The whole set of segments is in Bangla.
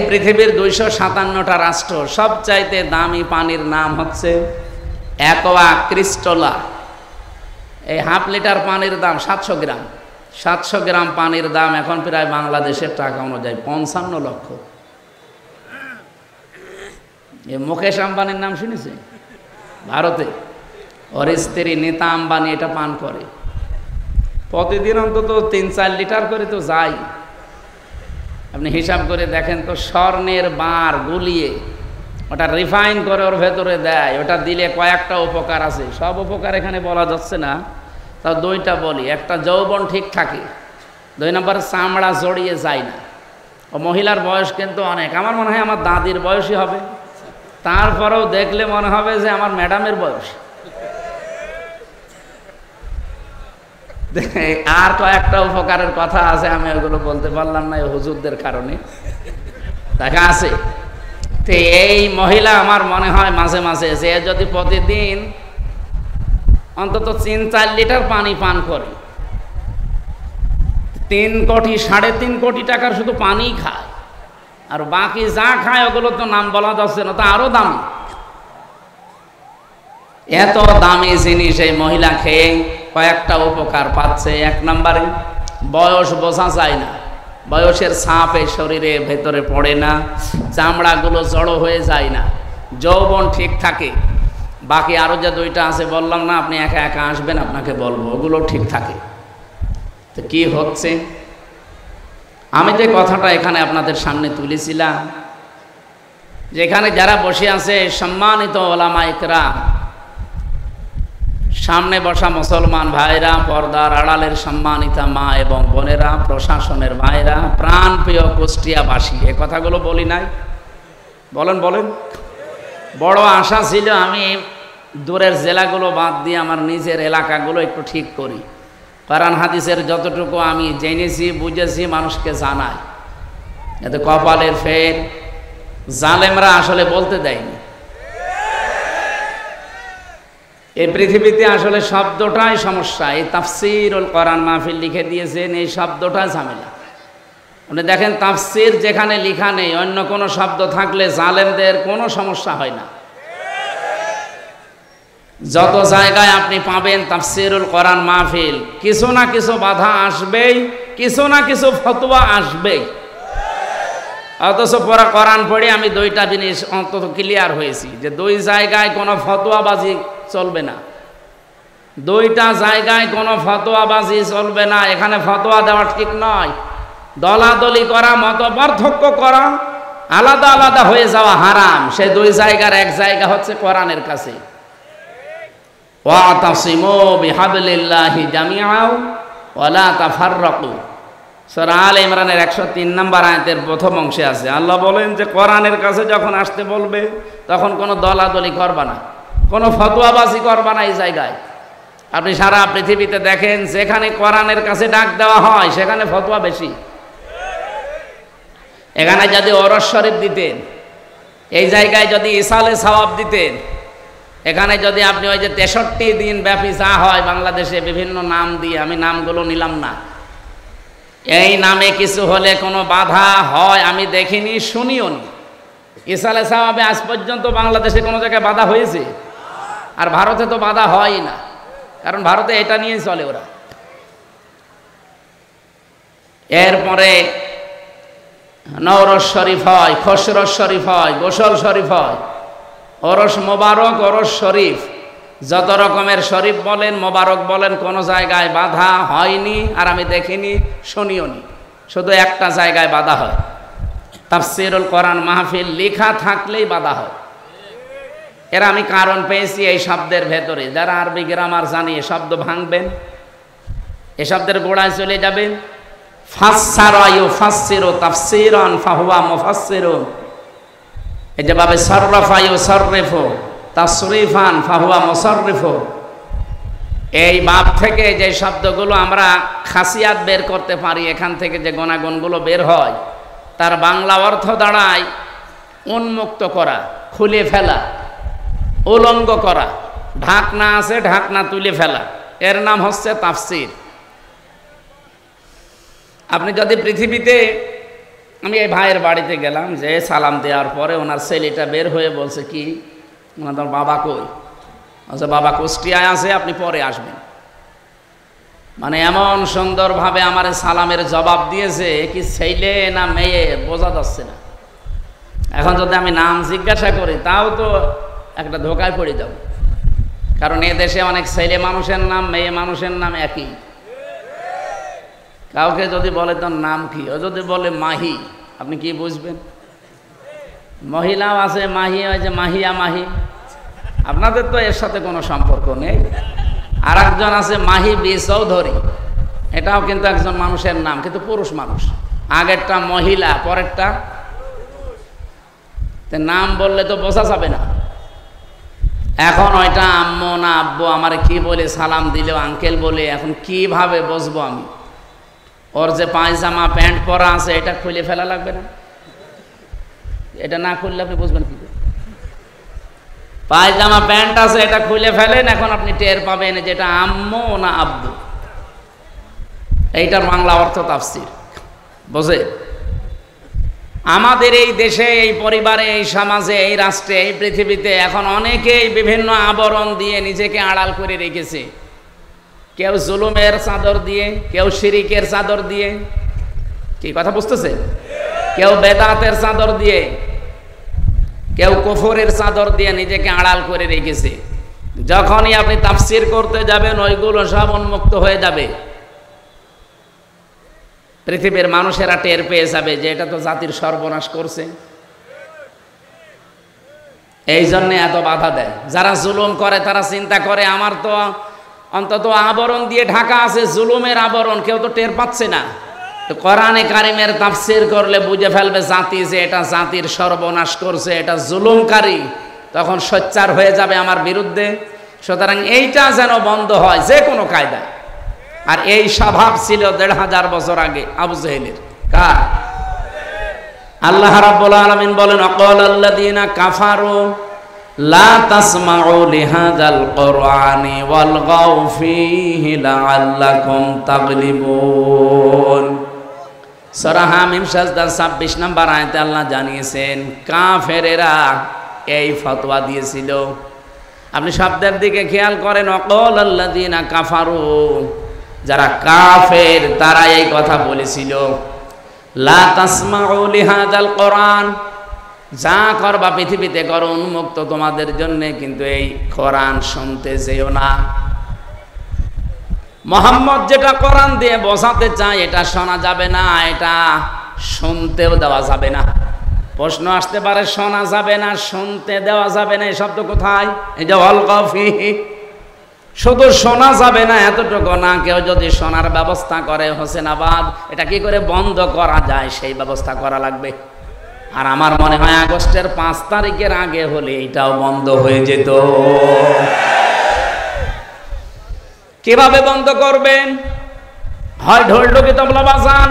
পৃথিবীর 257টা রাষ্ট্র সবচাইতে দামি পানির নাম হচ্ছে অ্যাকোয়া ক্রিস্টোলা। এই হাফ লিটার পানির দাম 700 গ্রাম। 700 গ্রাম পানির দাম এখন প্রায় বাংলাদেশের টাকা অনুযায়ী 55 লক্ষ। মুকেশ আম্বানির নাম শুনেছে? ভারতে ওর স্ত্রী নীতা আম্বানি এটা পান করে। প্রতিদিন অন্তত 3-4 লিটার করে তো যায়। আপনি হিসাব করে দেখেন তো, স্বর্ণের বার গুলিয়ে ওটা রিফাইন করে ওর ভেতরে দেয়। ওটা দিলে কয়েকটা উপকার আছে, সব উপকার এখানে বলা যাচ্ছে না, তাও 2টা বলি। একটা, যৌবন ঠিক থাকে। 2 নম্বর, চামড়া জড়িয়ে যায় না। ও মহিলার বয়স কিন্তু অনেক, আমার মনে হয় আমার দাদির বয়সই হবে, তারপরেও দেখলে মনে হবে যে আমার ম্যাডামের বয়স। আর কয়েকটা উপকারের কথা আছে, আমি ওগুলো বলতে পারলাম না হুজুরদের কারণে, দেখা আছে। তো এই মহিলা আমার মনে হয় মাঝে মাঝে যে যদি প্রতিদিন অন্তত 3-4 লিটার পানি পান করে, 3 কোটি 3.5 কোটি টাকার শুধু পানি খায়, আর বাকি যা খায় ওগুলো তো নাম বলা যাচ্ছে না, তা আরো দামি। এত দামি জিনিস এই মহিলা খেয়ে কয়েকটা উপকার পাচ্ছে। 1 নম্বরে, বয়স বোঝা যায় না, বয়সের ছাপ এই শরীরের ভেতরে পড়ে না, চামড়াগুলো জড়ো হয়ে যায় না, যৌবন ঠিক থাকে। বাকি আরো যে 2টা আছে বললাম না, আপনি একা একা আসবেন, আপনাকে বলবো, ওগুলো ঠিক থাকে। তো কি হচ্ছে, আমি যে কথাটা এখানে আপনাদের সামনে তুলেছিলাম, যেখানে যারা বসে আছে সম্মানিত ওলামা ইকরাম, সামনে বসা মুসলমান ভাইরা, পর্দার আড়ালের সম্মানিতা মা এবং বোনেরা, প্রশাসনের ভাইরা, প্রাণপ্রিয় কুষ্টিয়াবাসী, এ কথাগুলো বলি নাই? বলেন বলেন। বড় আশা ছিল আমি দূরের জেলাগুলো বাদ দিয়ে আমার নিজের এলাকাগুলো একটু ঠিক করি, কোরআন হাদিসের যতটুকু আমি জেনেছি বুঝেছি মানুষকে জানাই। এতে কপালের ফের, জালেমরা আসলে বলতে দেয়নি। এই পৃথিবীতে আসলে শব্দটাই সমস্যা। এই তাফসীরুল কোরআন মাহফিল লিখে দিয়েছেন, এই শব্দটাই ঝামেলা। আপনি দেখেন তাফসীর যেখানে লেখা নেই, অন্য কোনো শব্দ থাকলে জালেমদের কোনো সমস্যা হয় না। যত জায়গায় আপনি পাবেন তাফসীরুল কোরআন মাহফিল, কিছু না কিছু বাধা আসবেই, কিছু না কিছু ফতোয়া আসবেই। অথচ পুরা কোরআন পড়ে আমি 2টা জিনিস অন্তত ক্লিয়ার হয়েছি, যে 2 জায়গায় কোনো ফতোয়াবাজি চলবে না। 2টা জায়গায় কোনো ফতোয়াবাজি চলবে না। এখানে ফতোয়া দেওয়া ঠিক নয়। দলাদলি করা, মত পার্থক্য করা, আলাদা আলাদা হয়ে যাওয়া হারাম। সেই 2 জায়গার এক জায়গা হচ্ছে কোরআনের কাছে। ওয়াতাসিমু বিহাবলিল্লাহি জামিআও ওয়ালা তাফাররাকু, সূরা আলে ইমরানের 103 নম্বর আয়াতের প্রথম অংশে আছে। আল্লাহ বলেন যে কোরআনের কাছে যখন আসতে বলবে তখন কোনো দলাদলি করবা না, কোনো ফতোয়াবাজি করবা না। এই জায়গায় আপনি সারা পৃথিবীতে দেখেন, যেখানে কোরআনের কাছে ডাক দেওয়া হয় সেখানে ফতোয়া বেশি। এখানে যদি ওরস শরীফ দিতেন, এই জায়গায় যদি ইসালে সওয়াব দিতেন, এখানে যদি আপনি ওই যে 63 দিন ব্যাপী যা হয় বাংলাদেশে বিভিন্ন নাম দিয়ে, আমি নামগুলো নিলাম না, এই নামে কিছু হলে কোনো বাধা হয় আমি দেখিনি, শুনিও নি। ইসালে সওয়াবে আজ পর্যন্ত বাংলাদেশে কোনো জায়গায় বাধা হয়েছে? আর ভারতে তো বাধা হয় না, কারণ ভারতে এটা নিয়েই চলে ওরা। এরপরে নওরস শরীফ হয়, খসরস শরীফ হয়, গোসল শরীফ হয়, ওরস মোবারক, ওরস শরীফ, যত রকমের শরীফ বলেন, মোবারক বলেন, কোনো জায়গায় বাধা হয়নি আর আমি দেখিনি, শুনিও নি। শুধু একটা জায়গায় বাধা হয়, তাফসীরুল কোরআন মাহফিল লেখা থাকলেই বাধা হয়। এরা আমি কারণ পেয়েছি এই শব্দের ভেতরে। যারা আরবি গ্রামার জানি, এ শব্দ ভাঙবেন, এ শব্দের গোড়ায় চলে যাবেন। ফাসসারা ইউফাসসিরু তাফসীরান ফাহুয়া মুফাসসিরুন, এই যেভাবে সাররাফা ইউসাররিফু তাসরিফান ফাহুয়া মুসাররিফু, এই বাব থেকে যে শব্দগুলো আমরা খাসিয়াত বের করতে পারি, এখান থেকে যে গুণাগুণগুলো বের হয়, তার বাংলা অর্থ দাঁড়ায় উন্মুক্ত করা, খুলে ফেলা, উলঙ্গ করা। ঢাকনা আছে, ঢাকনা তুলে ফেলা, এর নাম হচ্ছে তাফসীর। আপনি যদি পৃথিবীতে আমি এই ভাইয়ের বাড়িতে গেলাম, যে সালাম দেওয়ার পরে ওনার ছেলেটা বের হয়ে বলছে কি, ওনার বাবা কই? আচ্ছা বাবা কুষ্টিয়ায় আছে, আপনি পরে আসবেন। মানে এমন সুন্দরভাবে আমার সালামের জবাব দিয়েছে, কি ছেলে না মেয়ে বোঝা যাচ্ছে না। এখন যদি আমি নাম জিজ্ঞাসা করি তাও তো একটা ধোকায় পড়ে যাব, কারণ এ দেশে অনেক ছেলে মানুষের নাম মেয়ে মানুষের নাম একই। কাউকে যদি বলে তোর নাম কি, ও যদি বলে মাহি, আপনি কি বুঝবেন? মহিলাও আছে মাহি, ওই যে মাহিয়া মাহি, আপনাদের তো এর সাথে কোনো সম্পর্ক নেই। আর একজন আছে মাহি বি চৌধুরী, এটাও কিন্তু একজন মানুষের নাম, কিন্তু পুরুষ মানুষ। আগেরটা মহিলা, পরেরটা নাম বললে তো বোঝা যাবে না। এখন ওইটা আম্মু না আব্বু আমার কি বলে সালাম দিলেও আঙ্কেল বলে, এখন কিভাবে বুঝবো আমি? ওর যে পায়জামা প্যান্ট পরা আছে এটা খুলে ফেলা লাগবে না? এটা না খুললে আপনি বুঝবেন কি? পায়জামা প্যান্ট আছে এটা খুলে ফেলেন, এখন আপনি টের পাবেন যেটা আম্মু না আব্বু। এইটার বাংলা অর্থ তাফসীর বোঝে। আমাদের এই দেশে, এই পরিবারে, এই সমাজে, এই রাষ্ট্রে, এই পৃথিবীতে এখন অনেকেই বিভিন্ন আবরণ দিয়ে নিজেকে আড়াল করে রেখেছে। কেউ জুলুমের চাদর দিয়ে, কেউ শিরিকের চাদর দিয়ে, কি কথা বুঝতেছে? কেউ বেদাতের চাদর দিয়ে, কেউ কুফরের চাদর দিয়ে নিজেকে আড়াল করে রেখেছে। যখনই আপনি তাফসীর করতে যাবেন ওইগুলো সব উন্মুক্ত হয়ে যাবে। পৃথিবীর মানুষেরা টের পেয়ে যাবে যে এটা তো জাতির সর্বনাশ করছে। এই জন্যে এত বাধা দেয়। যারা জুলুম করে তারা চিন্তা করে আমার তো অন্তত আবরণ দিয়ে ঢাকা আছে, জুলুমের আবরণ কেউ তো টের পাচ্ছে না। কোরআনে কারিমের তাফসীর করলে বুঝে ফেলবে জাতি যে এটা জাতির সর্বনাশ করছে, এটা জুলুমকারী, তখন সোচ্চার হয়ে যাবে আমার বিরুদ্ধে। সুতরাং এইটা যেন বন্ধ হয় যে কোনো কায়দায়। আর এই স্বভাব ছিল ১৫০০ বছর আগে আবু জেহেলের। কার? আল্লাহ রাব্বুল আলামিন বলেন, আকালাল্লাযীনা কাফারু লা তাসমাউ লিহাযাল কুরআনি ওয়ালগাউ ফীহি লাআল্লাকুম তাগলিবুন। সূরা হামিম সাজদার ২৬ নম্বর আয়াতে আল্লাহ জানিয়েছেন কাফেরেরা এই ফতোয়া দিয়েছিল। আপনি শব্দের দিকে খেয়াল করেন, আকালাল্লাযীনা কাফারু, যারা কাফের তারা এই কথা বলেছিল, লা তাসমাউ লিহাযাল কুরআন, যা করবা পৃথিবীতে করো, উন্মুক্ত তোমাদের জন্য, কিন্তু এই কোরআন শুনতে যেও না। মুহাম্মদ যেটা কোরআন দিয়ে বোঝাতে চায় এটা শোনা যাবে না, এটা শুনতেও দেওয়া যাবে না। প্রশ্ন আসতে পারে শোনা যাবে না, শুনতে দেওয়া যাবে না, এই শব্দ কোথায়? এই যে ওয়ালগাউ ফীহি, শুধু শোনা যাবে না এতটুকু না, কেউ যদি শোনার ব্যবস্থা করে হোসেনাবাদ, এটা কি করে বন্ধ করা যায় সেই ব্যবস্থা করা লাগবে। আর আমার মনে হয় আগস্টের ৫ তারিখের আগে হলে এটাও বন্ধ হয়ে যেত। কিভাবে বন্ধ করবেন? হয় ঢোলঢুকি তবলা বাজান,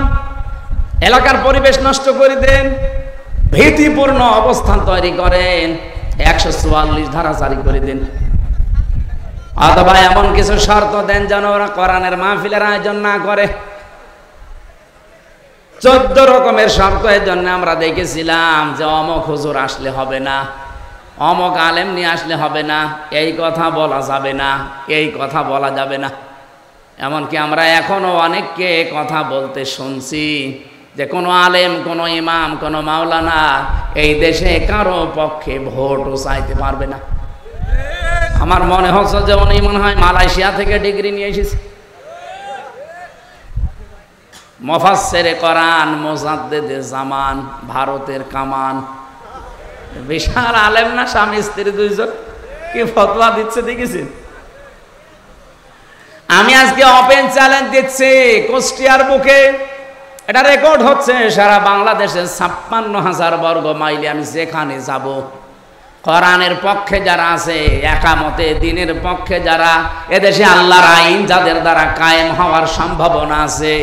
এলাকার পরিবেশ নষ্ট করে দেন, ভীতিপূর্ণ অবস্থান তৈরি করেন, ১৪৪ ধারা জারি করে দেন, অথবা এমন কিছু শর্ত দেন যেন ওরা কোরআনের মাহফিলের আয়োজন না করে। ১৪ রকমের শর্ত। এর জন্য আমরা দেখেছিলাম যে অমক হুজুর আসলে হবে না, অমক আলেম নিয়ে আসলে হবে না, এই কথা বলা যাবে না, এই কথা বলা যাবে না। এমনকি আমরা এখনো অনেককে কথা বলতে শুনছি যে কোনো আলেম, কোনো ইমাম, কোনো মাওলানা এই দেশে কারো পক্ষে ভোটও চাইতে পারবে না। আমার মনে হচ্ছে যে উনি মনে হয় মালয়েশিয়া থেকে ডিগ্রি নিয়ে এসেছে। মুফাসসিরে কোরআন, মুজাদ্দিদে জামান, ভারতের কামান, বিশাল আলেম না, স্বামী স্ত্রী দুইজন, কি ফতোয়া দিচ্ছে দেখেছেন? আমি আজকে ওপেন চ্যালেঞ্জ দিচ্ছি কুষ্টিয়ার বুকে, এটা রেকর্ড হচ্ছে সারা বাংলাদেশে ৫৬,০০০ বর্গ মাইলে আমি যেখানে যাব, কোরআনের পক্ষে যারা আছে, একামতে দিনের পক্ষে যারা, এদেশে আল্লাহর আইন যাদের দ্বারা কায়েম হওয়ার সম্ভাবনা আছে,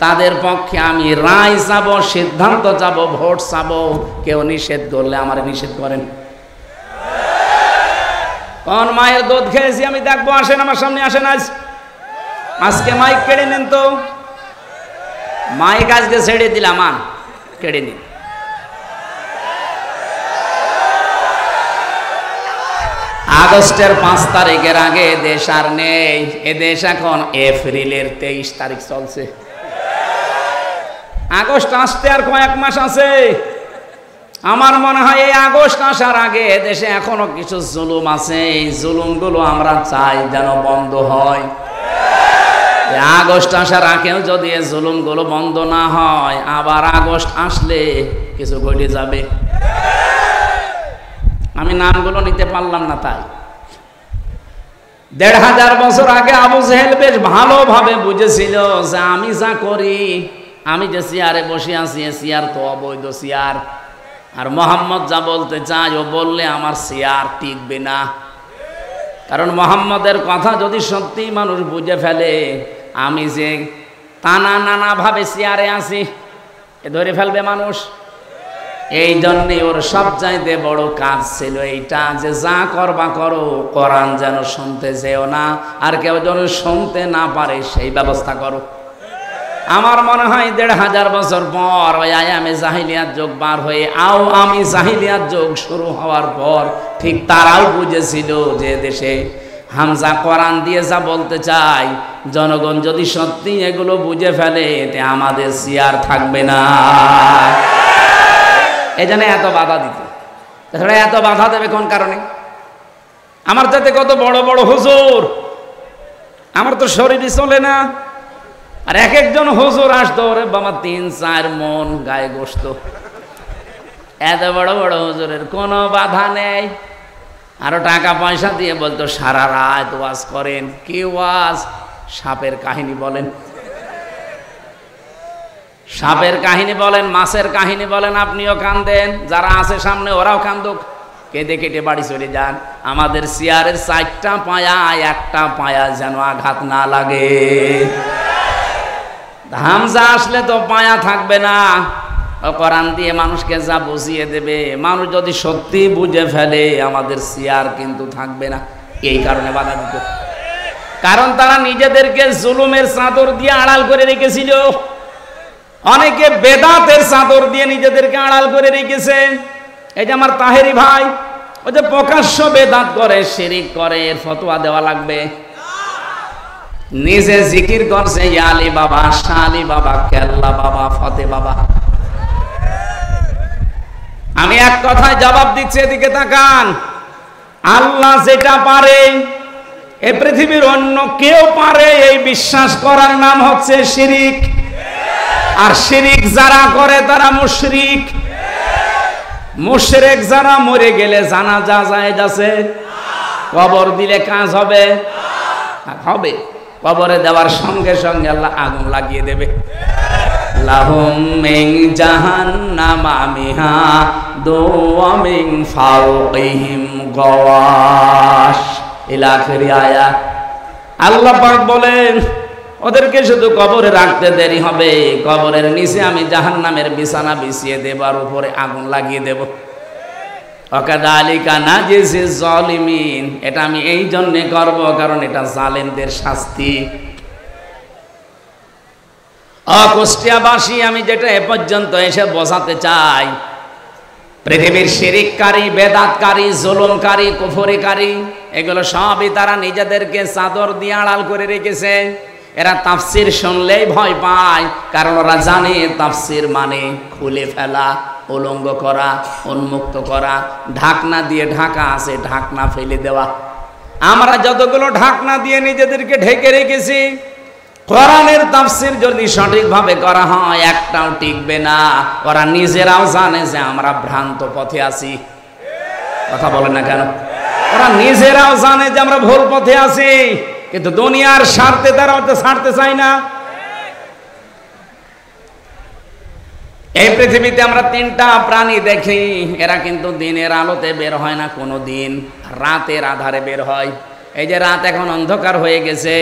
তাদের পক্ষে আমি রায় চাব, সিদ্ধান্ত চাব, ভোট চাব। কেউ নিষেধ করলে আমার নিষেধ করেন। কোন মায়ের দুধ খেয়েছি আমি দেখবো, আসেন আমার সামনে, আসেন। আজকে মাইক কেড়ে নেন তো, মাইক আজকে ছেড়ে দিলাম। কেড়ে নিন। আগস্টের 5 তারিখের আগে দেশ আর নেই। এ দেশ এখন এপ্রিলের 23 তারিখ চলছে। আগস্ট আসতে আর কয়েক মাস আছে। আমার মনে হয় এই আগস্ট আসার আগে দেশে এখনো কিছু জুলুম আছে, এই জুলুমগুলো আমরা চাই যেন বন্ধ হয়। আগস্ট আসার আগেও যদি এই জুলুমগুলো বন্ধ না হয়, আবার আগস্ট আসলে কিছু ঘটে যাবে। আমি নামগুলো নিতে পারলাম না। তাই 1500 বছর আগে আবু জেহেল বেশ ভালোভাবে বুঝেছিল যে আমি যা করি, আমি যে চেয়ারে বসে আছি এ চেয়ার তো অবৈধ চেয়ার, আর মোহাম্মদ যা বলতে চায় ও বললে আমার চেয়ার টিকবে না। কারণ মোহাম্মদের কথা যদি সত্যি মানুষ বুঝে ফেলে, আমি যে নানাভাবে চেয়ারে আছি এ ধরে ফেলবে মানুষ। এই জন্যে ওর সবচাইতে বড় কাজ ছিল এইটা যে যা করবা করো, কোরআন যেন শুনতে যেও না, আর কেউ যেন শুনতে না পারে সেই ব্যবস্থা করো। আমার মনে হয় 1500 বছর পর ওই আয়ামে জাহিলিয়াত যুগ বার হয়ে আমি জাহিলিয়াত যুগ শুরু হওয়ার পর ঠিক তারাও বুঝেছিল যে দেশে হামজা কোরআন দিয়ে যা বলতে চাই, জনগণ যদি সত্যি এগুলো বুঝে ফেলে তে আমাদের চেয়ার থাকবে না। এই জন্য এত বাধা দিত। তাছাড়া এত বাধা দেবে কোন কারণে? আমার যাতে কত বড় বড় হুজুর, আমার তো শরীরই চলে না, আর এক একজন হুজুর আসতো, ওরে বাবা 3-4 মন গায়ে গোস্ত। এত বড় বড় হুজুরের কোনো বাধা নেই। আরো টাকা পয়সা দিয়ে বলতো সারা রাত ওয়াজ করেন। কি ওয়াজ? সাপের কাহিনী বলেন, সাপের কাহিনী বলেন, মাছের কাহিনী বলেন, আপনিও কান্দেন, যারা আছে সামনে ওরাও কান্দুক, কেঁদে কেটে বাড়ি চলে যান। আমাদের চেয়ারের 4টা পায়া, একটা পায়া যেন আঘাত না লাগে। হামজা আসলে তো পায়া থাকবে না, কোরআন দিয়ে মানুষকে যা বুঝিয়ে দেবে, মানুষ যদি সত্যি বুঝে ফেলে আমাদের চেয়ার কিন্তু থাকবে না। এই কারণে বাধা দিত, কারণ তারা নিজেদেরকে জুলুমের চাদর দিয়ে আড়াল করে রেখেছিল। অনেকে বেদাতের চাদর দিয়ে নিজেদেরকে আড়াল করে রেখেছে। এই যে আমার তাহেরি ভাই, ও যে প্রকাশ্য বেদাত করে, শিরিক করে, এর ফতোয়া দেওয়া লাগবে। নিজে জিকির করছে আলী বাবা, শালি বাবা, কেল্লা বাবা, ফতে বাবা। আমি এক কথায় জবাব দিচ্ছি, এদিকে তাকান। আল্লাহ যেটা পারে এই পৃথিবীর অন্য কেউ পারে এই বিশ্বাস করার নাম হচ্ছে শিরিক। আর শিরিক যারা করে তারা মুশরিক। মুশরিক যারা মরে গেলে জানাজা জায়েজ আছে? কবর দিলে কাজ হবে? হবে। কবরে দেওয়ার সঙ্গে সঙ্গে আল্লাহ আগুন লাগিয়ে দেবে। লাহুম মিন জাহান্নামা মিহাদু ওয়া মিন ফাওকিহিম গাওয়াশ ইলা আখির আয়াত। আল্লাহ পাক বলেন ওদেরকে শুধু কবরে রাখতে দেরি হবে, কবরের নিচে আমি জাহান্নামের বিছানা বিছিয়ে দেব আর উপরে আগুন লাগিয়ে দেব। ওয়াকাযালিকা নাজিজিজ জালিমিন। এটা আমি এই জন্য করব কারণ এটা জালেমদের শাস্তি। কুষ্টিয়াবাসী, আমি যেটা এ পর্যন্ত এসে বোঝাতে চাই, পৃথিবীর শিরিককারী, বেদাতকারী, জুলুমকারী, কুফরিকারী, এগুলো সবই তারা নিজেদেরকে চাদর দিয়ে আড়াল করে রেখেছে। এরা তাফসির শুনলেই ভয় পায়, কারণ ওরা জানে তাফসির মানে খুলে ফেলা, উলঙ্গ করা, উন্মুক্ত করা। ঢাকনা দিয়ে ঢাকা আছে, ঢাকনা ফেলে দেওয়া। আমরা যতগুলো ঢাকনা দিয়ে নিজেদেরকে ঢেকে রেখেছি, কোরআনের তাফসির যদি সঠিকভাবে করা হয় একটাও টিকবে না। ওরা নিজেরাও জানে যে আমরা ভ্রান্ত পথে আছি। কথা বলে না কেন? ওরা নিজেরাও জানে যে আমরা ভুল পথে আছি, কিন্তু দুনিয়ার স্বার্থে তারা ওটা ছাড়তে চায় না। এই পৃথিবীতে আমরা 3টা প্রাণী দেখি, এরা কিন্তু দিনের আলোতে বের হয় না কোনো দিন, রাতের আধারে বের হয়। এই যে রাত এখন অন্ধকার হয়ে গেছে,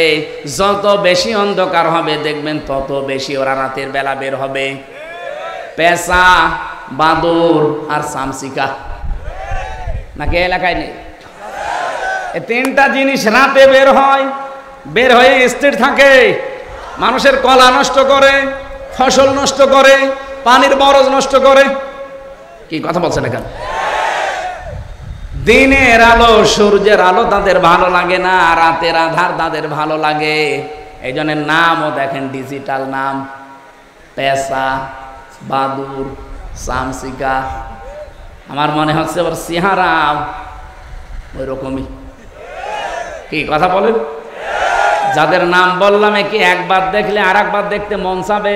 যত বেশি অন্ধকার হবে দেখবেন তত বেশি ওরা রাতের বেলা বের হবে। পেঁচা, বাদুর আর চামচিকা, নাকি এলাকায় নেই? এই 3টা জিনিস রাতে বের হয়, বের হয়ে স্থির থাকে, মানুষের কলা নষ্ট করে, ফসল নষ্ট করে, পানির বরজ নষ্ট করে। কি কথা বলছেন এখানে? দিনের আলো সূর্যের আলো তাদের ভালো লাগে না, রাতের আধার তাদের ভালো লাগে। এই জন্য নামও দেখেন ডিজিটাল নাম, পেশা, বাদুর, শামসিকা। আমার মনে হচ্ছে ওর চেহারা ওই রকমই। কি কথা বলেন? যাদের নাম বললাম কি একবার দেখলে আর একবার দেখতে মন চাবে?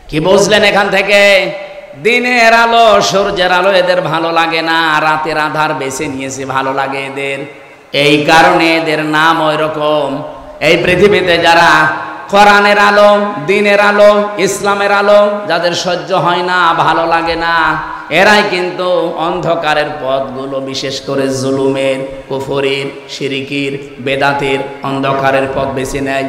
কি বুঝলেন এখান থেকে? দিনের আলো সূর্যের আলো এদের ভালো লাগে না, রাতের আধার বেছে নিয়েছে ভালো লাগে এদের। এই কারণে এদের নাম ওই রকম। এই পৃথিবীতে যারা কোরআনের আলো, দিনের আলো, ইসলামের আলো যাদের সহ্য হয় না, ভালো লাগে না, এরাই কিন্তু অন্ধকারের পথগুলো, বিশেষ করে জুলুমের, কুফরির, শিরিকির, বেদাতের অন্ধকারের পথ বেছে নেয়।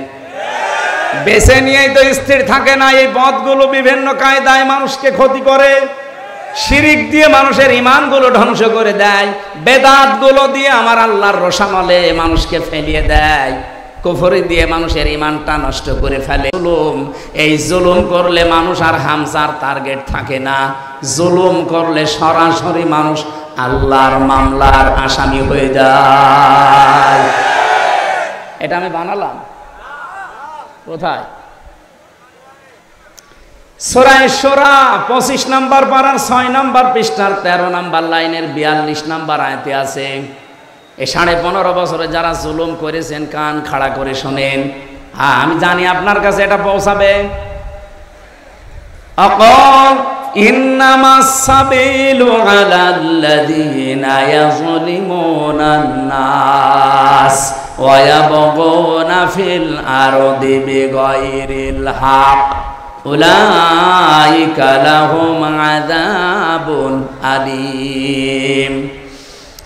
বেছে নিয়েই তো স্থির থাকে না। এই পথগুলো বিভিন্ন কায়দায় মানুষকে ক্ষতি করে। শিরিক দিয়ে মানুষের ঈমানগুলো ধ্বংস করে দেয়, বেদাতগুলো দিয়ে আমার আল্লাহর রোশানলে মানুষকে ফেলিয়ে দেয়, কুফরি দিয়ে মানুষের ঈমানটা নষ্ট করে ফেলে। জুলুম, এই জুলুম করলে মানুষ আর হামজার টার্গেট থাকে না। জুলুম করলে সরাসরি মানুষ আল্লাহর মামলার আসামি হয়ে যায়। এটা আমি বানালাম কোথায়? সূরা শুরা 25 নম্বর পারার 6 নম্বর পৃষ্ঠার 13 নম্বর লাইনের 42 নম্বর আয়াতে আছে। এই 15.5 বছরে যারা জুলুম করেছেন কান খাড়া করে শোনেন। হ্যাঁ, আমি জানি আপনার কাছে এটা পৌঁছাবে। আকাল ইন্নামাস সাবিলু আলাল্লাযীনা ইয়াযলিমুনান নাস ওয়া ইয়াবগুনা ফিল আরদি বিগাইরিল হক উলাইকা লাহুম আযাবুন আলীম।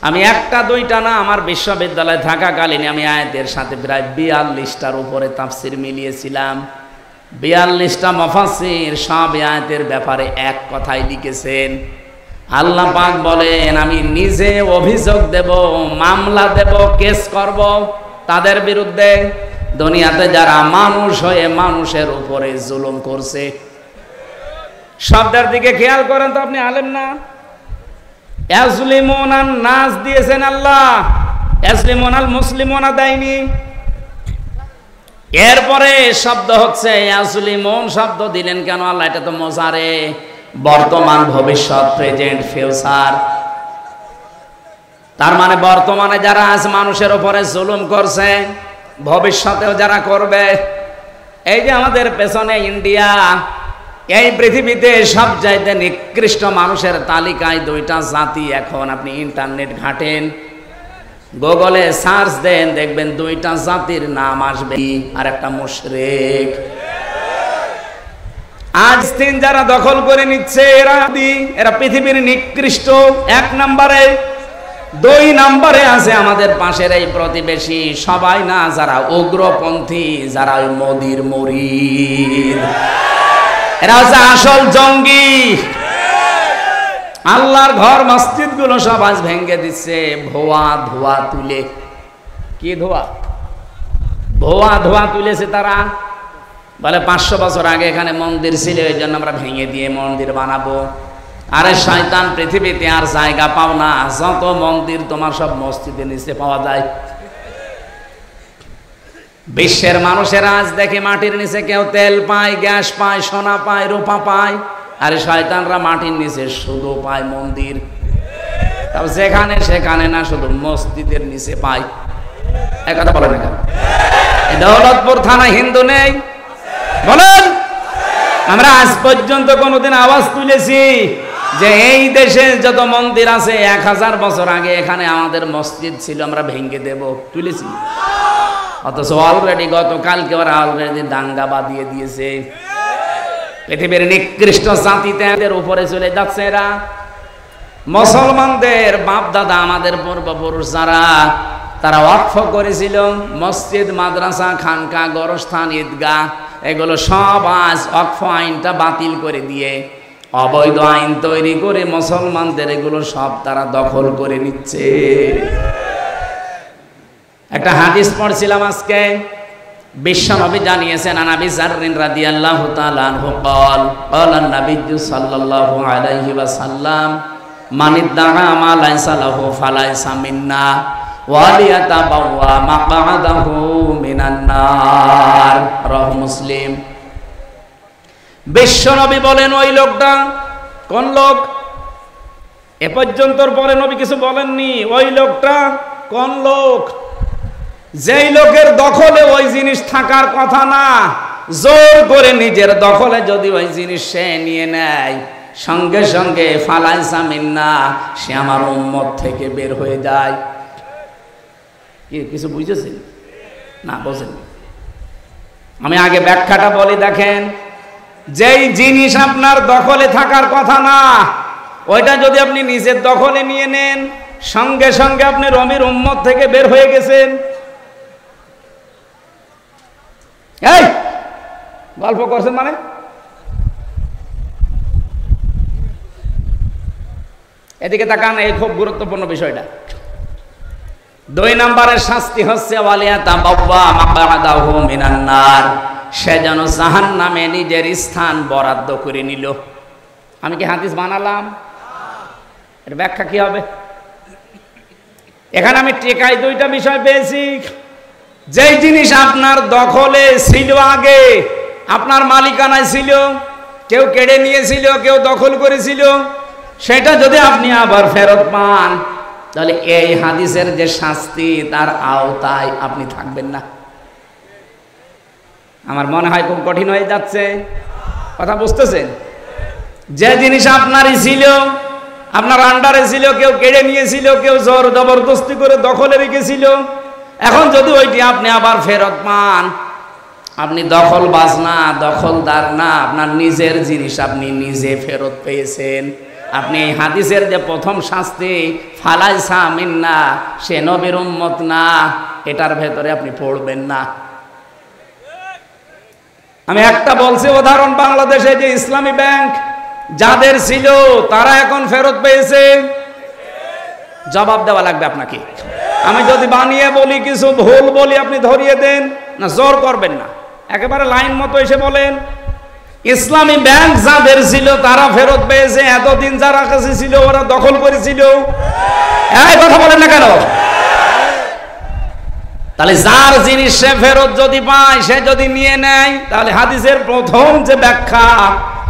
আমি একটা দুইটা না, আমার বিশ্ববিদ্যালয়ে থাকাকালীন আমি আয়াতের সাথে প্রায় 42টার উপরে তাফসির মিলিয়েছিলাম। 42টা মুফাসসির সব আয়াতের ব্যাপারে এক কথাই লিখেছেন। আল্লাহ পাক বলেন, আমি নিজে অভিযোগ দেব, মামলা দেব, কেস করব তাদের বিরুদ্ধে, দুনিয়াতে যারা মানুষ হয়ে মানুষের উপরে জুলুম করছে। শব্দের দিকে খেয়াল করেন তো, আপনি আলেম না? ইয়াজলিমুনান নাস দিয়েছেন আল্লাহ, ইয়াজলিমুনাল মুসলিমুনা দেয়নি। এরপরে শব্দ হচ্ছে ইয়াজলিমুন শব্দ দিলেন কেন আল্লাহ? এটা তো মোজারে, বর্তমান, ভবিষ্যৎ, প্রেজেন্ট, ফিউচার। তার মানে বর্তমানে যারা আজ মানুষের উপরে জুলুম করছে, ভবিষ্যতেও যারা করবে। এই যে আমাদের পেছনে ইন্ডিয়া, এই পৃথিবীতে সবচাইতে নিকৃষ্ট মানুষের তালিকায় 2টা জাতি। এখন আপনি ইন্টারনেট ঘাটেন, গুগলে সার্চ দেন, দেখবেন 2টা জাতির নাম আসবে, আর একটা মুশরিক। আজ দিন যারা দখল করে নিচ্ছে এরা পৃথিবীর নিকৃষ্ট 1 নম্বরে। 2 নম্বরে আছে আমাদের পাশের এই প্রতিবেশী, সবাই না, যারা উগ্রপন্থী, যারা ওই মোদির মুরিদ, এরা হচ্ছে আসল জঙ্গি। আল্লাহর ঘর মসজিদ গুলো সব আজ ভেঙে দিচ্ছে ভুয়া ধোয়া তুলে। কি ধোয়া? ভুয়া ধোয়া তুলেছে তারা। বলে 500 বছর আগে এখানে মন্দির ছিল, এই জন্য আমরা ভেঙে দিয়ে মন্দির বানাবো। আরে শয়তান, পৃথিবীতে আর জায়গা পাও না, যত মন্দির তোমার সব মসজিদের নিচে পাওয়া যায়। বিশ্বের মানুষেরা আজ দেখে মাটির নিচে কেউ তেল পায়, গ্যাস পায়, সোনা পায়, রূপা পায়, আরে শয়তানরা মাটির নিচে শুধু পায় মন্দির। তবে যেখানে সেখানে না, শুধু মসজিদের নিচে পায়। একথা বলেন না কেন? দৌলতপুর থানা হিন্দু নেই বলেন? আমরা আজ পর্যন্ত কোনোদিন আওয়াজ তুলেছি যে এই দেশে যত মন্দির আছে 1000 বছর আগে এখানে আমাদের মসজিদ ছিল, আমরা ভেঙে দেব? তুলেছি? অথচ অলরেডি গতকালকে ওরা অলরেডি দাঙ্গা বাঁধিয়ে দিয়েছে। পৃথিবীর নিকৃষ্ট জাতিতে এদের উপরে চলে যাচ্ছে এরা। মুসলমানদের বাপ দাদা, আমাদের পূর্বপুরুষ যারা, তারা ওয়াকফ করেছিল মসজিদ, মাদ্রাসা, খানকা, গোরস্থান, ঈদগাহ, এগুলো সব আজ ওয়াকফ আইনটা বাতিল করে দিয়ে অবৈধ আইন তৈরি করে মুসলমানদের এগুলো সব তারা দখল করে নিচ্ছে। একটা হাদিস পড়ছিলাম আজকে, বিশ্বনবী জানিয়েছেন, আনাবি জাররিন রাদিয়াল্লাহু তাআলা আনহু قال قال النبي صلى الله عليه وسلم من ادعى ما ليس له فليس منا ওয়ালিয়াতাবাওয়া মাকআদাহু মিনান নার। রাহ মুসলিম। বিশ্বনবী বলেন, ওই লোকটা কোন লোক? এ পর্যন্তর পরে নবী কিছু বলেননি। ওই লোকটা কোন লোক? যেই লোকের দখলে ওই জিনিস থাকার কথা না, জোর করে নিজের দখলে যদি ওই জিনিস সে নিয়ে নেয়, সঙ্গে সঙ্গে ফালাইসা মিন্না, সে আমার উম্মত থেকে বের হয়ে যায়। কি কিছু বুঝেছেন না? বোঝেন? আমি আগে ব্যাখ্যাটা বলি। দেখেন, যেই জিনিস আপনার দখলে থাকার কথা না, ওইটা যদি আপনি নিজের দখলে নিয়ে নেন, সঙ্গে সঙ্গে আপনি রমির উম্মত থেকে বের হয়ে গেছেন। এই গল্প করছেন মানে? এদিকে তাকান, এই খুব গুরুত্বপূর্ণ বিষয়টা। 2 নম্বরের শাস্তি হচ্ছে ওয়ালিয়াতাবাওয়া মাকআদাহু মিনান নার, সে যেন জাহান্নামে নিজের স্থান বরাদ্দ করে নিল। আমি কি হাদিস বানালাম? এর ব্যাখ্যা কি হবে? এখানে আমি টেকাই 2টা বিষয় পেয়েছি। যেই জিনিস আপনার দখলে ছিল, আগে আপনার মালিকানায় ছিল, কেউ কেড়ে নিয়েছিল, কেউ দখল করেছিল, সেটা যদি আপনি আবার ফেরত পান, তাহলে এই হাদিসের যে শাস্তি, তার আওতায় আপনি থাকবেন না। আমার মনে হয় খুব কঠিন হয়ে যাচ্ছে। কথা বুঝতেছেন? যে জিনিস আপনারই ছিল, আপনার আন্ডারে ছিল, কেউ কেড়ে নিয়েছিল, কেউ জোর জবরদস্তি করে দখলে রেখেছিল, এখন যদি ওইটি আপনি আবার ফেরত পান, আপনি দখলবাজ না, দখলদার না, আপনার নিজের জিনিস আপনি নিজে ফেরত পেয়েছেন। আপনি এই হাদিসের যে প্রথম শাস্তি ফালাইসা মিন্না, সে নবীর উম্মত না, এটার ভেতরে আপনি পড়বেন না। আমি একটা বলছি উদাহরণ, বাংলাদেশে যে ইসলামী ব্যাংক যাদের ছিল, তারা এখন ফেরত পেয়েছে। জবাব দেওয়া লাগবে আপনাকে। আমি যদি বানিয়ে বলি, কিছু ভুল বলি, আপনি ধরিয়ে দেন না, জোর করবেন না, একেবারে লাইন মতো এসে বলেন। ইসলামী ব্যাংক যাদের ছিল, তারা ফেরত পেয়েছে। এতদিন যারা কাছে ছিল, ওরা দখল করেছিল। এই কথা বলেন না কেন? তাহলে যার জিনিস সে ফেরত যদি পায়, সে যদি নিয়ে নেয়, তাহলে হাদিসের প্রথম যে ব্যাখ্যা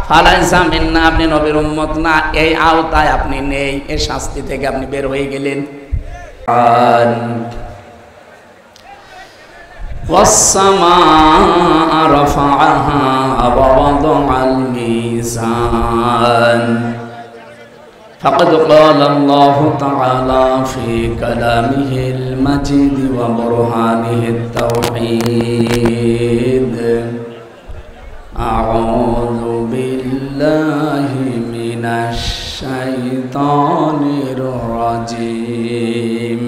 ফালাইসা মিন্না, আপনি নবীর উম্মত না, এই আওতায় আপনি নেই, এই শাস্তি থেকে আপনি বের হয়ে গেলেন। والسماء رفعها ووضع الميزان فقد قال الله تعالى في كلامه المجيد وبرهانه التوحيد أعوذ بالله من الشيطان الرجيم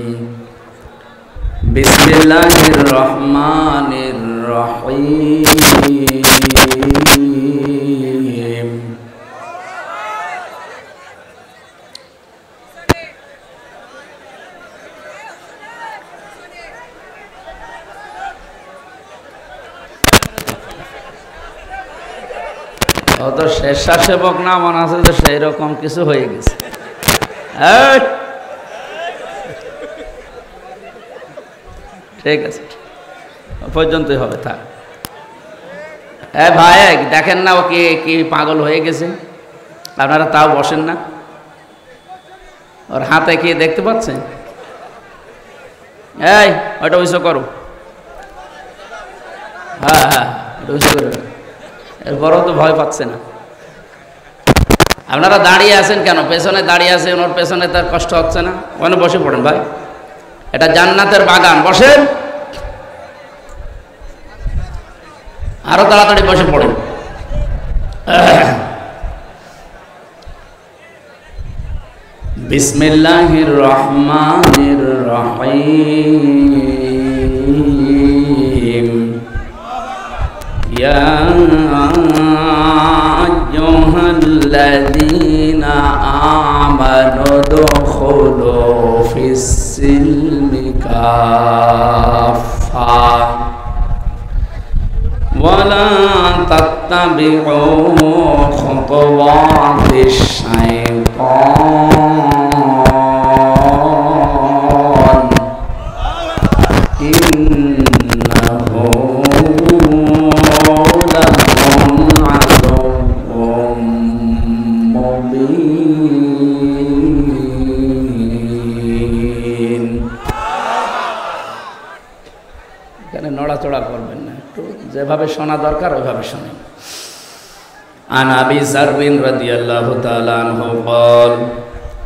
بسم الله الرحمن الرحيم অত স্বেচ্ছাসেবক না মনে আছে যে সেই রকম কিছু হয়ে গেছে। ঠিক আছে, পর্যন্তই হবে। থাক। ভাই দেখেন না, ও কি পাগল হয়ে গেছে? আপনারা তাও বসেন না? ওর হাতে কি দেখতে পাচ্ছেন? এই ওইটা উঁচু করো। হ্যাঁ হ্যাঁ, ওটা উঁচু করো। এরপরও তো ভয় পাচ্ছে না। আপনারা দাঁড়িয়ে আছেন কেন? পেছনে দাঁড়িয়ে আছেন, ওর পেছনে তার কষ্ট হচ্ছে না? ওখানে বসে পড়েন ভাই, এটা জান্নাতের বাগান, বসেন। আরো তাড়াতাড়ি বসে পড়েন। বিসমিল্লাহির রহমানির রহিম ইয়া আইয়ুহাল্লাযীনা আমানু দুখুলু ফিস-সিলমি কাফা তাত্তাবিউ খুতুওয়াতিশ শাইতান ইন্নাহু লাকুম আদুউম মুবিন। এখানে নড়াচড়া করবেন না, একটু যেভাবে শোনা দরকার ওইভাবে শোনেন। عن أبي ذر رضي الله تعالى عنه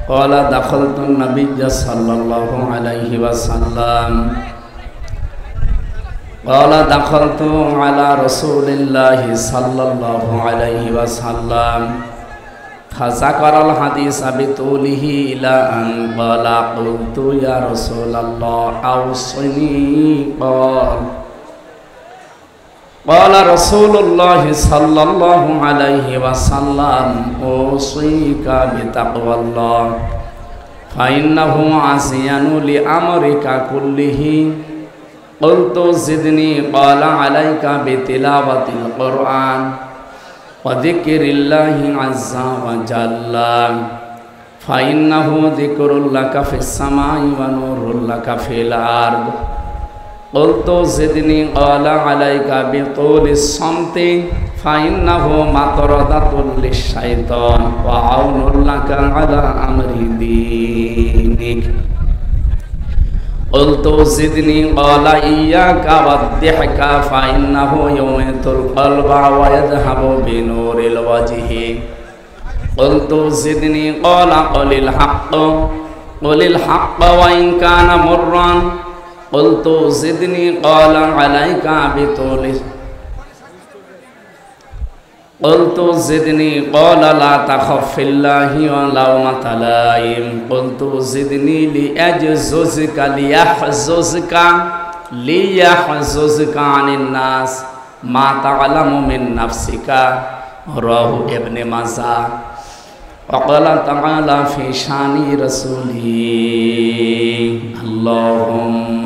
قال دخلت النبي صلى الله عليه وسلم قال دخلت على رسول الله صلى الله عليه وسلم فذكر الحديث بطوله إلى أن قال قلت يا رسول الله أوصني قال رسول الله صلى الله عليه وسلم أوصيك بتقوى الله فإنه عصيان لأمرك كله قلت زدني قال عليك بتلاوة القرآن وذكر الله عز وجل فإنه ذكر لك في السماء ونور لك في الأرض قلت زدني قال عليك بطول الصمت فإنه مطردة للشيطان وعون لك على أمر دينك قلت زدني قال إياك والضحك فإنه يميت القلب ويذهب بنور الوجه قلت زدني قال قل الحق وإن كان مرا قلت زدني قال عليك بطول قلت زدني قال لا تخف في الله ولومة لائم قلت زدني ليحززك عن الناس ما تعلم من نفسك رواه ابن ماجه وقال تعالى في شان رسوله اللهم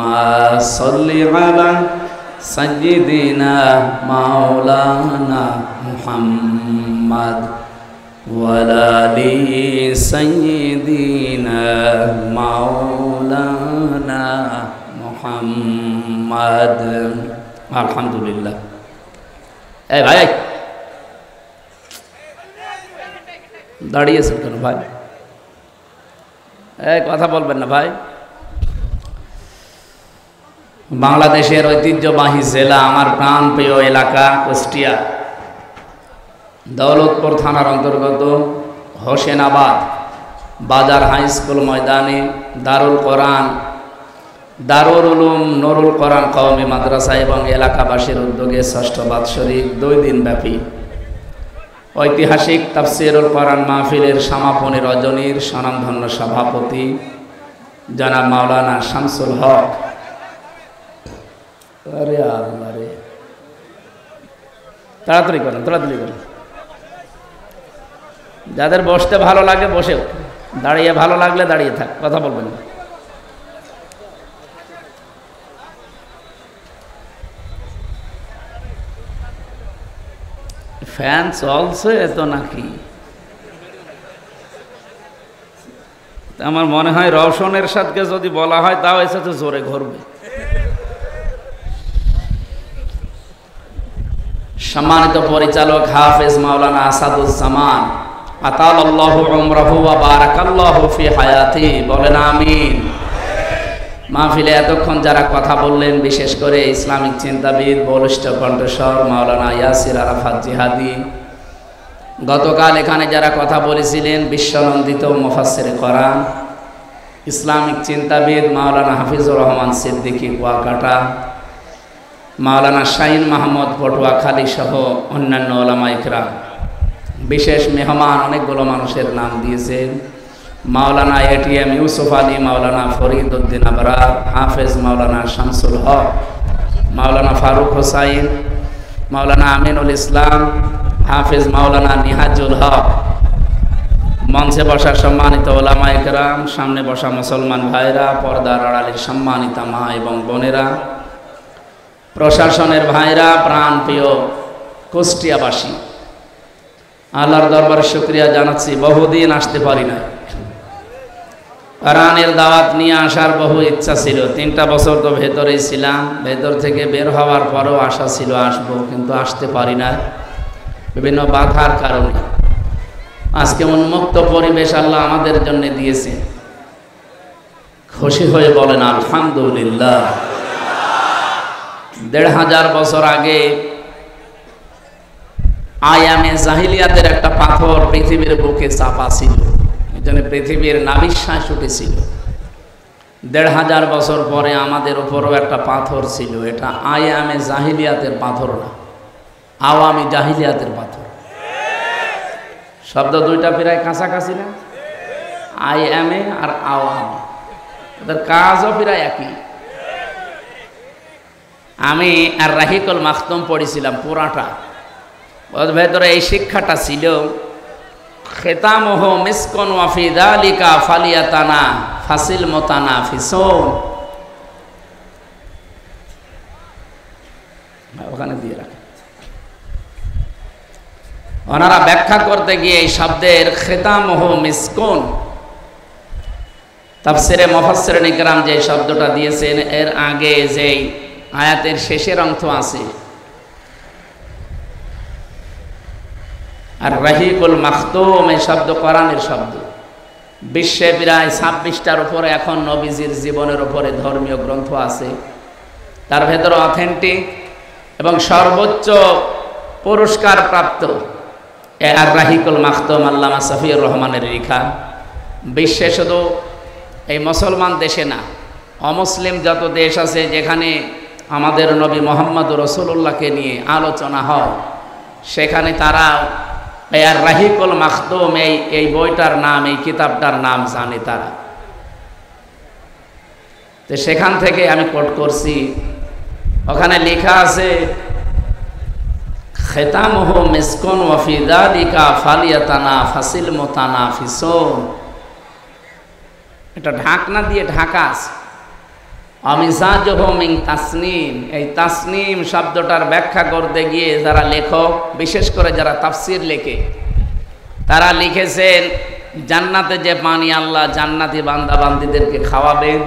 صل على سيدنا مولانا محمد وعلى آل سيدنا مولانا محمد الحمد لله اے بھائی দাঁড়িয়েছেন কেন ভাই? এই কথা বলবেন না ভাই। বাংলাদেশের ঐতিহ্যবাহী জেলা, আমার প্রাণপ্রিয় এলাকা কুষ্টিয়া, দৌলতপুর থানার অন্তর্গত হোসেনাবাদ বাজার হাই স্কুল ময়দানে দারুল কোরআন, দারুল উলুম নুরুল কোরআন কওমি মাদ্রাসা এবং এলাকাবাসীর উদ্যোগে ষষ্ঠ বাৎসরিক 2 দিন ব্যাপী ঐতিহাসিক তাফসীরুল কোরআন মাহফিলের সমাপনী রজনীর স্বনামধন্য সভাপতি জনাব মাওলানা শামসুল হক। আরে আল্লাহ রে, তাড়াতাড়ি করেন, তাড়াতাড়ি করেন। যাদের বসতে ভালো লাগে বসে, দাঁড়িয়ে ভালো লাগলে দাঁড়িয়ে থাক, কথা বলবেন না। ফ্যান চলছে এত নাকি? আমার মনে হয় রওশনের সাথে যদি বলা হয় তাও এর সাথে জোরে ঘুরবে। সম্মানিত পরিচালক হাফেজ মাওলানা আসাদুজ্জামান আতালাল্লাহু উমরাহু ওয়া বারাকাল্লাহু ফি হায়াতি, বলেন আমিন। মাহফিলে এতক্ষণ যারা কথা বললেন, বিশেষ করে ইসলামিক চিন্তাবিদ বলিষ্ঠ কণ্ঠস্বর মাওলানা ইয়াসির আরাফাত জিহাদি, গতকাল এখানে যারা কথা বলেছিলেন বিশ্বনন্দিত মুফাসসিরে কোরআন ইসলামিক চিন্তাবিদ মাওলানা হাফিজুর রহমান সিদ্দিকী কুয়াকাটা, মাওলানা শাহিন মাহমুদ পটুয়াখালী সহ অন্যান্য ওলামা ইকরাম, বিশেষ মেহমান অনেকগুলো মানুষের নাম দিয়েছেন। মাওলানা এটিএম ইউসুফ আলী, মাওলানা ফরিদ উদ্দিন আবরার, হাফেজ মাওলানা শামসুল হক, মাওলানা ফারুক হোসাইন, মাওলানা আমিনুল ইসলাম, হাফেজ মাওলানা নিহাজুল হক, মঞ্চে বসা সম্মানিত ওলামা ইকরাম, সামনে বসা মুসলমান ভাইরা, পর্দার আড়ালের সম্মানিতা মা এবং বোনেরা, প্রশাসনের ভাইরা, প্রাণপ্রিয় কুষ্টিয়াবাসী, আল্লাহর দরবারে শুকরিয়া জানাচ্ছি, বহুদিন আসতে পারি না। কোরআনের দাওয়াত নিয়ে আসার বহু ইচ্ছা ছিল, 3টা বছর তো ভেতরেই ছিলাম, ভেতর থেকে বের হওয়ার পরেও আশা ছিল আসবো, কিন্তু আসতে পারি না বিভিন্ন বাধার কারণে। আজকে উন্মুক্ত পরিবেশ আল্লাহ আমাদের জন্য দিয়েছে, খুশি হয়ে বলেন আলহামদুলিল্লাহ। 1500 বছর আগে আয়ামে জাহিলিয়াতের একটা পাথর পৃথিবীর বুকে চাপা ছিল, এজন্য পৃথিবীর নাভিশ্বাস উঠেছিল। 1500 বছর পরে আমাদের উপরও একটা পাথর ছিল, এটা আয়ামে জাহিলিয়াতের পাথর না, আওয়ামী জাহিলিয়াতের পাথর। শব্দ দুইটা প্রায় কাছাকাছি না, আয়ামে আর আওয়ামী, ওদের কাজও প্রায় একই। আমি আর রাহিকুল মাখতুম পড়েছিলাম পুরাটা, ওর ভেতরে এই শিক্ষাটা ছিল, খেতামহু মিসকুন ওয়া ফি যালিকা ফালিয়াতানা ফাসিল মুতানাফিসুন। ওখানে দিয়ে রাখ। ওনারা ব্যাখ্যা করতে গিয়ে এই শব্দের খেতামহু মিসকুন, তাফসিরে মুফাসসিরিন ইকরাম যে শব্দটা দিয়েছেন, এর আগে যে আয়াতের শেষের অংশ আছে, আর রাহিকুল মাখতুম এই শব্দ কোরআনের শব্দ। বিশ্বে প্রায় 26টার উপরে এখন নবীজির জীবনের উপরে ধর্মীয় গ্রন্থ আছে, তার ভেতরে অথেন্টিক এবং সর্বোচ্চ পুরস্কার প্রাপ্ত আর রাহিকুল মাখতুম আল্লামা সফিউর রহমানের লেখা। বিশ্বে শুধু এই মুসলমান দেশে না, অমুসলিম যত দেশ আছে যেখানে আমাদের নবী মুহাম্মদ রাসূলুল্লাহকে নিয়ে আলোচনা হয়, সেখানে তারা আর রাহিকুল মাখতুম এই বইটার নাম, এই কিতাবটার নাম জানে তারা। তো সেখান থেকে আমি কোট করছি, ওখানে লেখা আছে খেতামহু মিসকুন ওয়া ফি যালিকা ফালিয়াতানাফাসিল মুতানাফিসুন। এটা ঢাকনা দিয়ে ঢাকা আছে। অমিজাজুহু মিন তাসনিম, এই তাসনিম শব্দটার ব্যাখ্যা করতে গিয়ে যারা লেখক, বিশেষ করে যারা তাফসির লেখে, তারা লিখেছেন জান্নাতে যে পানি আল্লাহ জান্নাতি বান্দা বান্দীদেরকে খাওয়াবেন,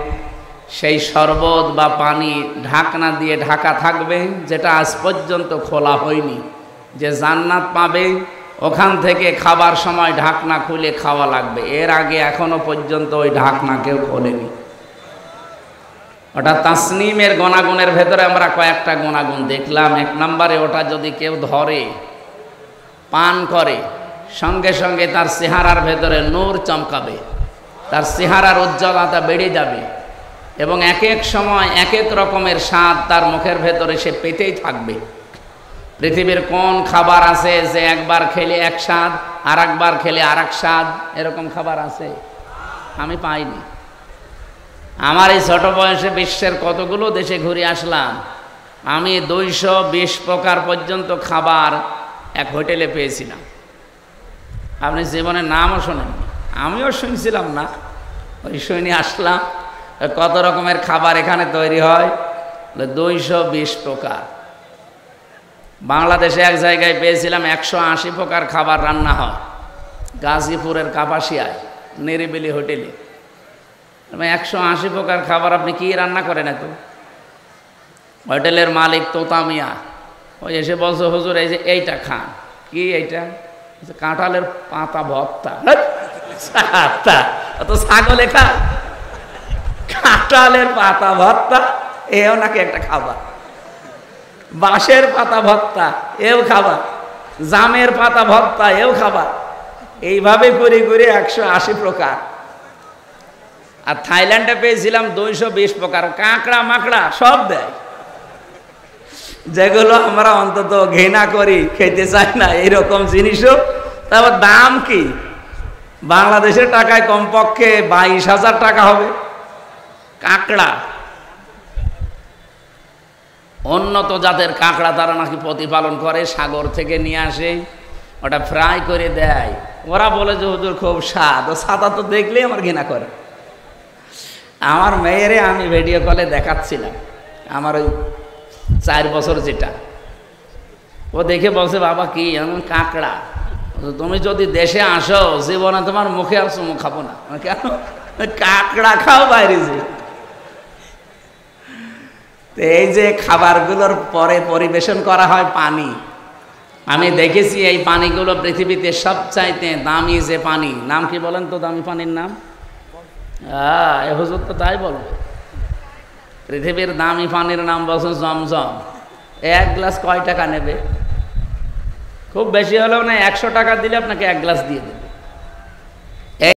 সেই শরবত বা পানি ঢাকনা দিয়ে ঢাকা থাকবে, যেটা আজ পর্যন্ত খোলা হয়নি। যে জান্নাত পাবে ওখান থেকে খাবার সময় ঢাকনা খুলে খাওয়া লাগবে, এর আগে এখনো পর্যন্ত ওই ঢাকনা কেউ খোলেনি। ওটা তাসনিমের গুণাগুণের ভেতরে আমরা কয়েকটা গুণাগুণ দেখলাম। 1 নম্বরে, ওটা যদি কেউ ধরে পান করে, সঙ্গে সঙ্গে তার চেহারার ভেতরে নূর চমকাবে, তার চেহারার উজ্জ্বলতা বেড়ে যাবে, এবং এক এক সময় এক এক রকমের স্বাদ তার মুখের ভেতরে সে পেতেই থাকবে। পৃথিবীর কোন খাবার আছে যে একবার খেলে এক স্বাদ, আর একবার খেলে আর এক স্বাদ? এরকম খাবার আছে? আমি পাইনি। আমার এই ছোট বয়সে বিশ্বের কতগুলো দেশে ঘুরে আসলাম, আমি 220 প্রকার পর্যন্ত খাবার এক হোটেলে পেয়েছিলাম। আপনি জীবনের নামও শোনেন, আমিও শুনছিলাম না, ওই শুনে আসলাম কত রকমের খাবার এখানে তৈরি হয়, 220 প্রকার। বাংলাদেশে এক জায়গায় পেয়েছিলাম 180 প্রকার খাবার রান্না হয়, গাজীপুরের কাপাসিয়ায় নিরিবিলি হোটেলে। 180 প্রকার খাবার আপনি কি রান্না করেন এত? হোটেলের মালিক তোতা মিয়া ওই এসে বলছে, হুজুর এই যে এইটা খান। কি এইটা? কাঁঠালের পাতা ভর্তা। তো ছাগলে খা, কাঁঠালের পাতা ভর্তা এও নাকি একটা খাবার। বাঁশের পাতা ভর্তা এও খাবার, জামের পাতা ভর্তা এও খাবার। এইভাবে করে করে 180 প্রকার। আর থাইল্যান্ডে পেয়েছিলাম 220 প্রকার, কাঁকড়া মাকড়া সব দেয়, যেগুলো আমরা অন্তত ঘৃণা করি, খেতে চাই না, এইরকম জিনিসও। তারপর দাম কি? বাংলাদেশের টাকায় কমপক্ষে 22,000 টাকা হবে কাঁকড়া। উন্নত জাতের কাঁকড়া তারা নাকি প্রতিপালন করে, সাগর থেকে নিয়ে আসে, ওটা ফ্রাই করে দেয়। ওরা বলে যে হুজুর খুব স্বাদ। ও সাদা তো দেখলেই আমার ঘৃণা করে। আমার মেয়েরে আমি ভিডিও কলে দেখাচ্ছিলাম, আমার ওই 4 বছর যেটা, ও দেখে বলছে বাবা কি? এমন কাঁকড়া। তুমি যদি দেশে আসো জীবনে তোমার মুখে আর চুমু খাবো না। কেন? কাঁকড়া খাও বাইরে যে। এই যে খাবারগুলোর পরে পরিবেশন করা হয় পানি, আমি দেখেছি এই পানিগুলো পৃথিবীতে সবচাইতে দামি যে পানি, নাম কি বলেন তো দামি পানির নাম? এ হুজুর তো তাই বলবে। পৃথিবীর দামি পানির নাম বলছে জমজম। এক গ্লাস কয় টাকা নেবে? খুব বেশি হলেও না 100 টাকা দিলে আপনাকে এক গ্লাস দিয়ে দেবে।